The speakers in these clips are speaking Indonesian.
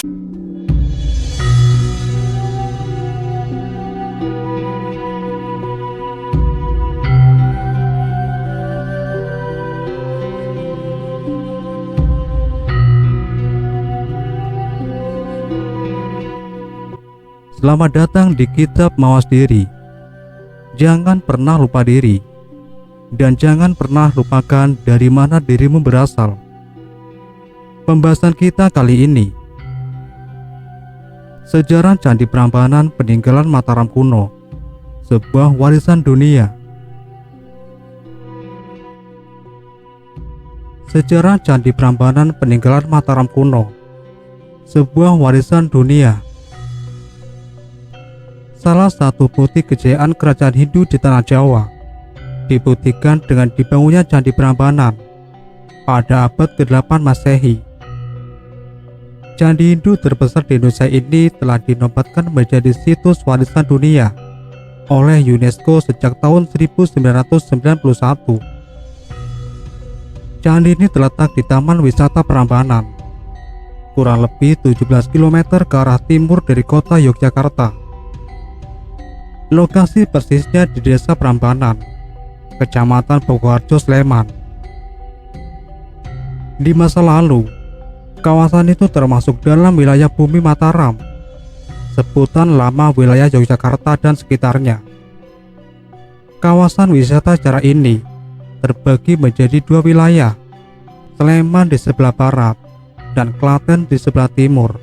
Selamat datang di Kitab Mawas Diri. Jangan pernah lupa diri, dan jangan pernah lupakan dari mana dirimu berasal. Pembahasan kita kali ini, sejarah Candi Prambanan peninggalan Mataram kuno, sebuah warisan dunia. Sejarah Candi Prambanan peninggalan Mataram kuno, sebuah warisan dunia. Salah satu bukti kejayaan kerajaan Hindu di tanah Jawa dibuktikan dengan dibangunnya Candi Prambanan pada abad ke-8 Masehi. Candi Hindu terbesar di Indonesia ini telah dinobatkan menjadi situs warisan dunia oleh UNESCO sejak tahun 1991. Candi ini terletak di Taman Wisata Prambanan, kurang lebih 17 km ke arah timur dari kota Yogyakarta. Lokasi persisnya di Desa Prambanan, Kecamatan Bogoharjo, Sleman. Di masa lalu, kawasan itu termasuk dalam wilayah bumi Mataram, sebutan lama wilayah Yogyakarta dan sekitarnya. Kawasan wisata secara ini terbagi menjadi dua wilayah, Sleman di sebelah barat dan Klaten di sebelah timur.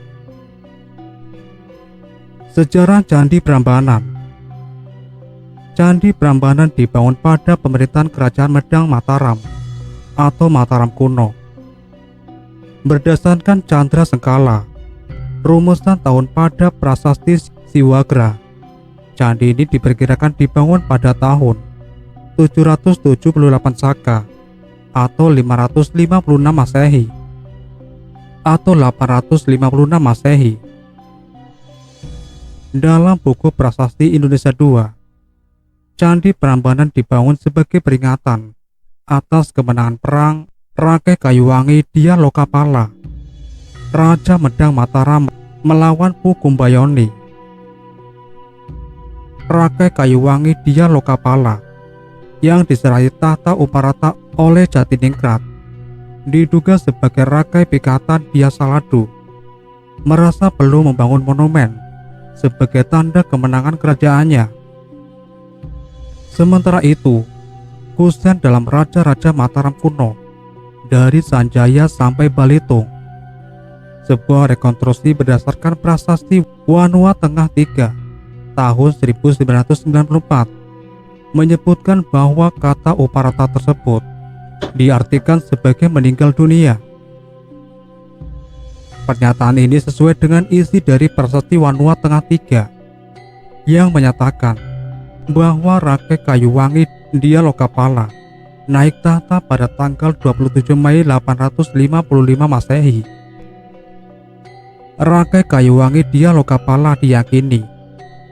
Sejarah Candi Prambanan. Candi Prambanan dibangun pada pemerintahan Kerajaan Medang Mataram atau Mataram kuno. Berdasarkan Candra Sengkala, rumusan tahun pada Prasasti Siwagra, candi ini diperkirakan dibangun pada tahun 778 Saka atau 556 Masehi atau 856 Masehi. Dalam buku Prasasti Indonesia II, Candi Prambanan dibangun sebagai peringatan atas kemenangan perang Rakai Kayuwangi Dia Lokapala, Raja Medang Mataram melawan Pukumbayoni. Rakai Kayuwangi Dia Lokapala yang diserahi tahta Uparata oleh Jatiningrat, diduga sebagai Rakai Pikatan Dia Saladu, merasa perlu membangun monumen sebagai tanda kemenangan kerajaannya. Sementara itu, Kusen dalam Raja-Raja Mataram kuno, dari Sanjaya sampai Balitung, sebuah rekonstruksi berdasarkan Prasasti Wanua Tengah 3 tahun 1994, menyebutkan bahwa kata Uparata tersebut diartikan sebagai meninggal dunia. Pernyataan ini sesuai dengan isi dari Prasasti Wanua Tengah 3 yang menyatakan bahwa Rakai Kayuwangi Dia Lokapala naik tahta pada tanggal 27 Mei 855 Masehi. Rakai Kayuwangi Dia Lokapala diyakini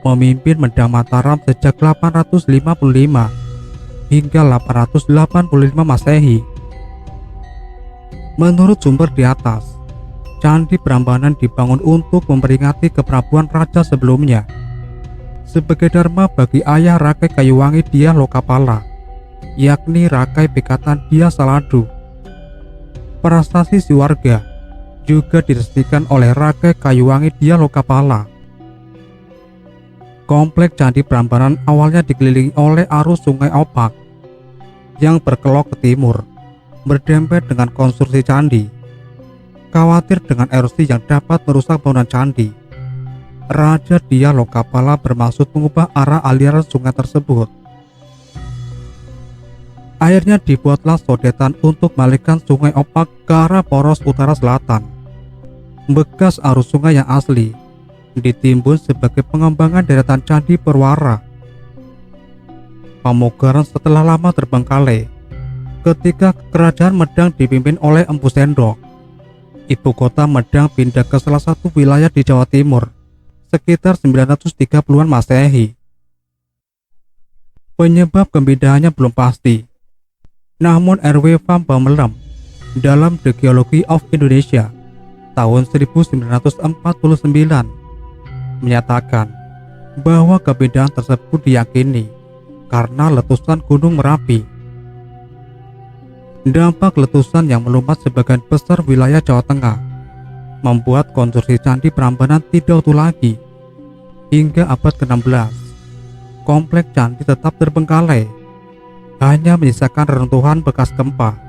memimpin Medang Mataram sejak 855 hingga 885 Masehi. Menurut sumber di atas, Candi Prambanan dibangun untuk memperingati keprabuan raja sebelumnya sebagai dharma bagi ayah Rakai Kayuwangi Dia Lokapala, yakni Rakai Pikatan Dia Saladu. Prasasti Siwarga juga diresmikan oleh Rakai Kayuwangi Dia Lokapala. Komplek Candi Prambanan awalnya dikelilingi oleh arus Sungai Opak yang berkelok ke timur, berdempet dengan konstruksi candi. Khawatir dengan erosi yang dapat merusak bangunan candi, Raja Dia Lokapala bermaksud mengubah arah aliran sungai tersebut. Akhirnya dibuatlah sodetan untuk mengalihkan Sungai Opak ke arah poros utara selatan. Bekas arus sungai yang asli ditimbun sebagai pengembangan deretan Candi Perwara. Pamugaran setelah lama terbengkalai ketika Kerajaan Medang dipimpin oleh Empu Sendok. Ibu kota Medang pindah ke salah satu wilayah di Jawa Timur sekitar 930-an Masehi. Penyebab pemindahannya belum pasti. Namun R.W. van Bamelem dalam The Geology of Indonesia tahun 1949 menyatakan bahwa kepindahan tersebut diyakini karena letusan Gunung Merapi. Dampak letusan yang melumat sebagian besar wilayah Jawa Tengah membuat konstruksi Candi Prambanan tidak utuh lagi. Hingga abad ke-16, kompleks candi tetap terbengkalai, hanya menyisakan reruntuhan bekas gempa.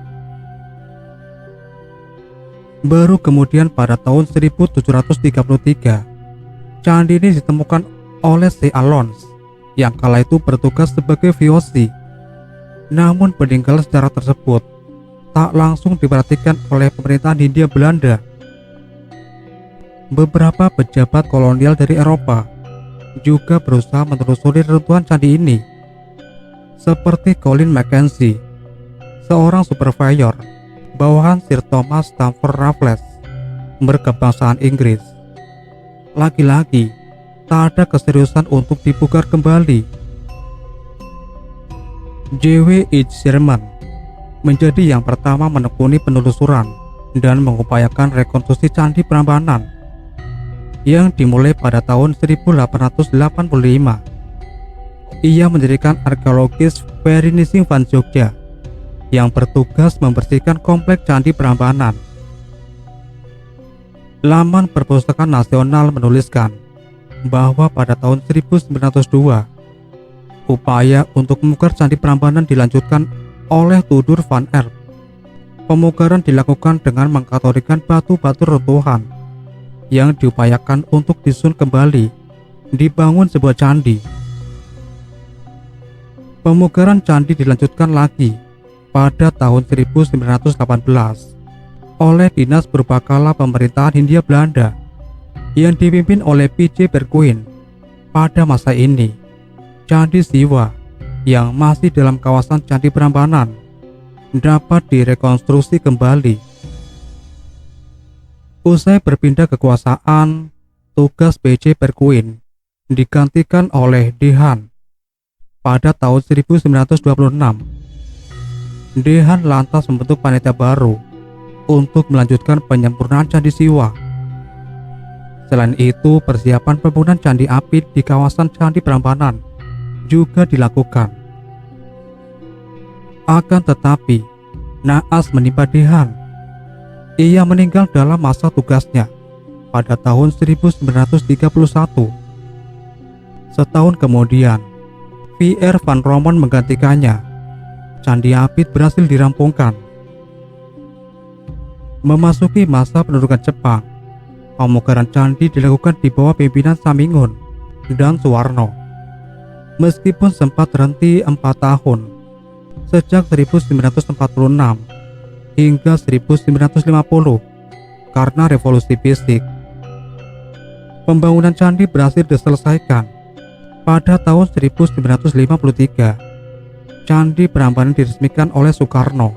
Baru kemudian pada tahun 1733, candi ini ditemukan oleh C. Alons yang kala itu bertugas sebagai VOC. Namun peninggalan sejarah tersebut tak langsung diperhatikan oleh pemerintahan Hindia Belanda. Beberapa pejabat kolonial dari Eropa juga berusaha menelusuri reruntuhan candi ini, seperti Colin Mackenzie, seorang supervisor bawahan Sir Thomas Stamford Raffles, berkebangsaan Inggris. Lagi-lagi tak ada keseriusan untuk dipugar kembali. J.W. H. Sherman menjadi yang pertama menekuni penelusuran dan mengupayakan rekonstruksi Candi Prambanan yang dimulai pada tahun 1885. Ia mendirikan arkeologis Ferry Nising van Jogja yang bertugas membersihkan kompleks Candi Prambanan. Laman Perpustakaan Nasional menuliskan bahwa pada tahun 1902 upaya untuk memukar Candi Prambanan dilanjutkan oleh Tudor van Erp. Pemugaran dilakukan dengan mengkategorikan batu-batu runtuhan yang diupayakan untuk disusun kembali, dibangun sebuah candi. Pemugaran candi dilanjutkan lagi pada tahun 1918 oleh Dinas Purbakala Pemerintahan Hindia Belanda yang dipimpin oleh P.J. Bergwijn. Pada masa ini, Candi Siwa yang masih dalam kawasan Candi Prambanan dapat direkonstruksi kembali. Usai berpindah kekuasaan, tugas P.J. Bergwijn digantikan oleh Dehan. Pada tahun 1926, Dehan lantas membentuk panitia baru untuk melanjutkan penyempurnaan Candi Siwa. Selain itu, persiapan pembangunan Candi Api di kawasan Candi Prambanan juga dilakukan. Akan tetapi, naas menimpa Dehan. Ia meninggal dalam masa tugasnya pada tahun 1931. Setahun kemudian, V.R. van Rommel menggantikannya. Candi Apit berhasil dirampungkan. Memasuki masa pendudukan Jepang, pemugaran candi dilakukan di bawah pimpinan Samingun dan Suwarno. Meskipun sempat terhenti 4 tahun, sejak 1946 hingga 1950 karena revolusi fisik. Pembangunan candi berhasil diselesaikan. Pada tahun 1953, Candi Prambanan diresmikan oleh Soekarno.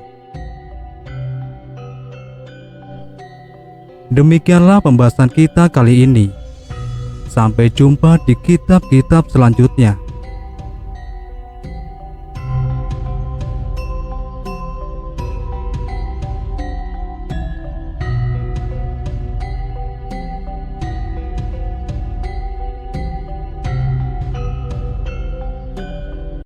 Demikianlah pembahasan kita kali ini. Sampai jumpa di kitab-kitab selanjutnya.